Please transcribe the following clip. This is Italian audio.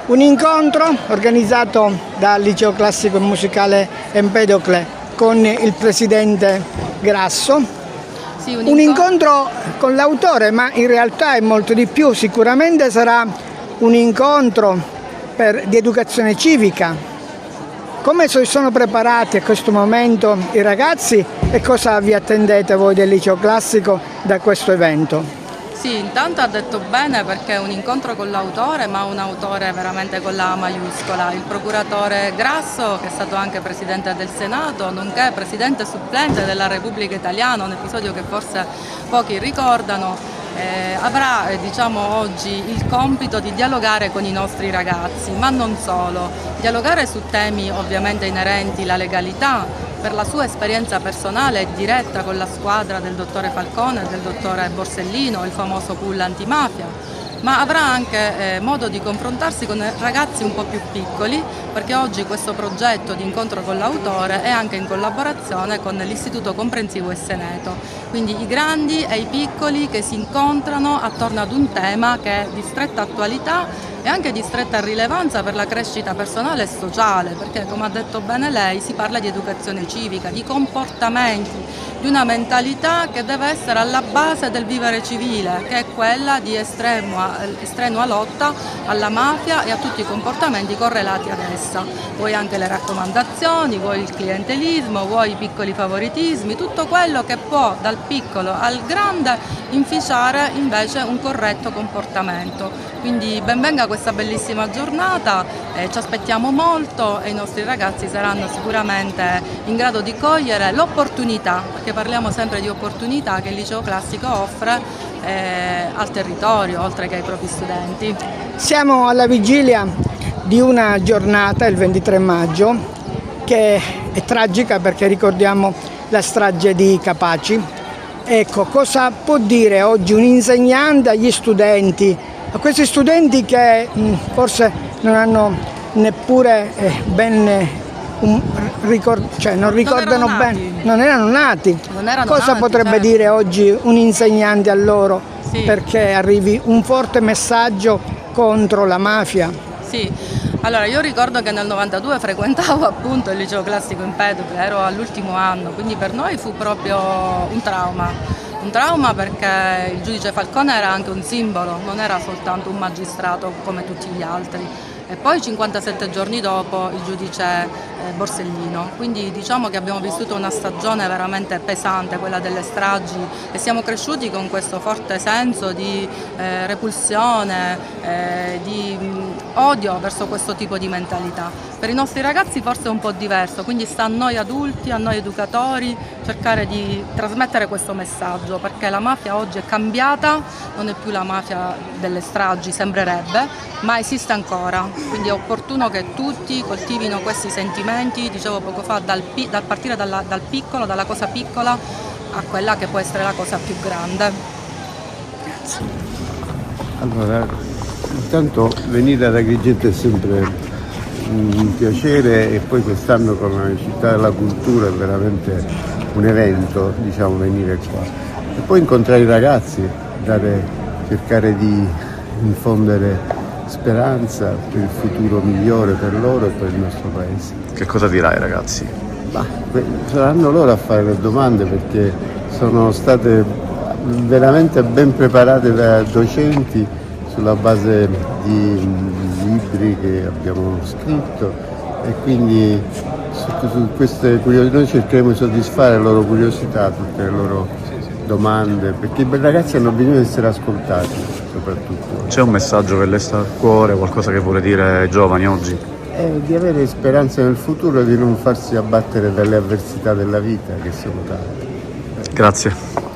Un incontro organizzato dal Liceo Classico e Musicale Empedocle con il presidente Grasso. Sì, un incontro con l'autore, ma in realtà è molto di più. Sicuramente sarà un incontro di educazione civica. Come sono preparati a questo momento i ragazzi e cosa vi attendete voi del Liceo Classico da questo evento? Sì, intanto ha detto bene, perché è un incontro con l'autore, ma un autore veramente con la A maiuscola, il procuratore Grasso, che è stato anche presidente del Senato, nonché presidente supplente della Repubblica Italiana, un episodio che forse pochi ricordano. Avrà oggi il compito di dialogare con i nostri ragazzi, ma non solo, dialogare su temi ovviamente inerenti alla legalità, per la sua esperienza personale e diretta con la squadra del dottore Falcone e del dottore Borsellino, il famoso pool antimafia, ma avrà anche modo di confrontarsi con ragazzi un po' più piccoli, perché oggi questo progetto di incontro con l'autore è anche in collaborazione con l'Istituto Comprensivo Esseneto, quindi i grandi e i piccoli che si incontrano attorno ad un tema che è di stretta attualità e anche di stretta rilevanza per la crescita personale e sociale, perché come ha detto bene lei si parla di educazione civica, di comportamenti, di una mentalità che deve essere alla base del vivere civile, che è quella di estrenua lotta alla mafia e a tutti i comportamenti correlati ad essa. Vuoi anche le raccomandazioni, vuoi il clientelismo, vuoi i piccoli favoritismi, tutto quello che può dal piccolo al grande inficiare invece un corretto comportamento. Quindi ben venga questa bellissima giornata, ci aspettiamo molto e i nostri ragazzi saranno sicuramente in grado di cogliere l'opportunità, perché parliamo sempre di opportunità che il Liceo Classico offre al territorio, oltre che ai propri studenti. Siamo alla vigilia di una giornata, il 23 maggio, che è tragica perché ricordiamo la strage di Capaci. Ecco, cosa può dire oggi un insegnante agli studenti, a questi studenti che forse non hanno neppure non ricordano bene, non erano nati. Cosa potrebbe dire oggi un insegnante a loro, sì, perché arrivi un forte messaggio contro la mafia? Sì, allora io ricordo che nel 92 frequentavo appunto il Liceo Classico Empedocle, ero all'ultimo anno, quindi per noi fu proprio un trauma perché il giudice Falcone era anche un simbolo, non era soltanto un magistrato come tutti gli altri. E poi 57 giorni dopo il giudice Borsellino, quindi diciamo che abbiamo vissuto una stagione veramente pesante, quella delle stragi, e siamo cresciuti con questo forte senso di repulsione, di odio verso questo tipo di mentalità. Per i nostri ragazzi forse è un po' diverso, quindi sta a noi adulti, a noi educatori cercare di trasmettere questo messaggio, perché la mafia oggi è cambiata, non è più la mafia delle stragi, sembrerebbe, ma esiste ancora, quindi è opportuno che tutti coltivino questi sentimenti, dicevo poco fa, dal partire dal piccolo, dalla cosa piccola a quella che può essere la cosa più grande. Grazie. Allora, intanto venire ad Agrigento è sempre un piacere, e poi quest'anno con la città della cultura è veramente un evento, venire qua. E poi incontrare i ragazzi, cercare di infondere speranza per il futuro migliore per loro e per il nostro paese. Che cosa dirai ai ragazzi? Saranno loro a fare le domande, perché sono state veramente ben preparate da docenti sulla base di libri che abbiamo scritto, e quindi su queste curiosità noi cercheremo di soddisfare le loro curiosità, tutte le loro domande, perché i ragazzi hanno bisogno di essere ascoltati soprattutto. C'è un messaggio che le sta a cuore, qualcosa che vuole dire ai giovani oggi? Di avere speranza nel futuro e di non farsi abbattere dalle avversità della vita, che sono tante. Grazie.